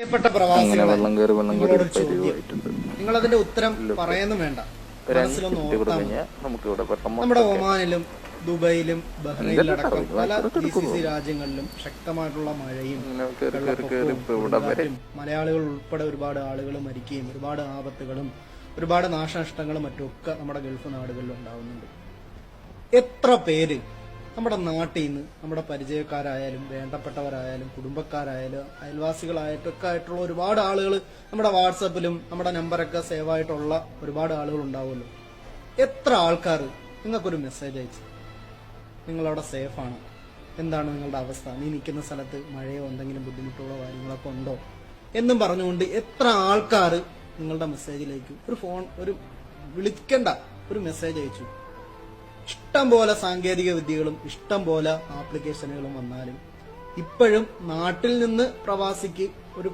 പ്രിയപ്പെട്ട പ്രവാസികളെ, നിങ്ങളോട് ചോദ്യം, നിങ്ങളതിന്റെ ഉത്തരം പറയുന്നു വേണ്ട, മനസ്സിലൊന്ന് ഓർത്താൽ നമ്മുടെ ഒമാനിലും ദുബൈയിലും ബഹ്റൈനിലടക്കം പല GCC രാജ്യങ്ങളിലും ശക്തമായിട്ടുള്ള മഴയും മലയാളികൾ ഉൾപ്പെടെ ഒരുപാട് ആളുകൾ മരിക്കുകയും ഒരുപാട് ആപത്തുകളും ഒരുപാട് നാശനഷ്ടങ്ങളും മറ്റുമൊക്കെ നമ്മുടെ ഗൾഫ് നാടുകളിൽ ഉണ്ടാവുന്നുണ്ട്. എത്ര പേര് നമ്മുടെ നാട്ടിൽ നിന്ന് നമ്മുടെ പരിചയക്കാരായാലും വേണ്ടപ്പെട്ടവരായാലും കുടുംബക്കാരായാലും അയൽവാസികളായിട്ടൊക്കെ ആയിട്ടുള്ള ഒരുപാട് ആളുകൾ നമ്മുടെ വാട്സപ്പിലും നമ്മുടെ നമ്പറൊക്കെ സേവ് ആയിട്ടുള്ള ഒരുപാട് ആളുകൾ ഉണ്ടാവുമല്ലോ. എത്ര ആൾക്കാർ നിങ്ങൾക്കൊരു മെസ്സേജ് അയച്ചു, നിങ്ങളവിടെ സേഫാണ്, എന്താണ് നിങ്ങളുടെ അവസ്ഥ, നീ നിൽക്കുന്ന സ്ഥലത്ത് മഴയോ എന്തെങ്കിലും ബുദ്ധിമുട്ടുകളോ കാര്യങ്ങളൊക്കെ ഉണ്ടോ എന്നും പറഞ്ഞുകൊണ്ട് എത്ര ആൾക്കാർ നിങ്ങളുടെ മെസ്സേജിലേക്ക് ഒരു വിളിക്കേണ്ട ഒരു മെസ്സേജ് അയച്ചു. ഇഷ്ടം പോലെ സാങ്കേതിക വിദ്യകളും ഇഷ്ടം പോലെ ആപ്ലിക്കേഷനുകളും വന്നാലും ഇപ്പോഴും നാട്ടിൽ നിന്ന് പ്രവാസിക്ക് ഒരു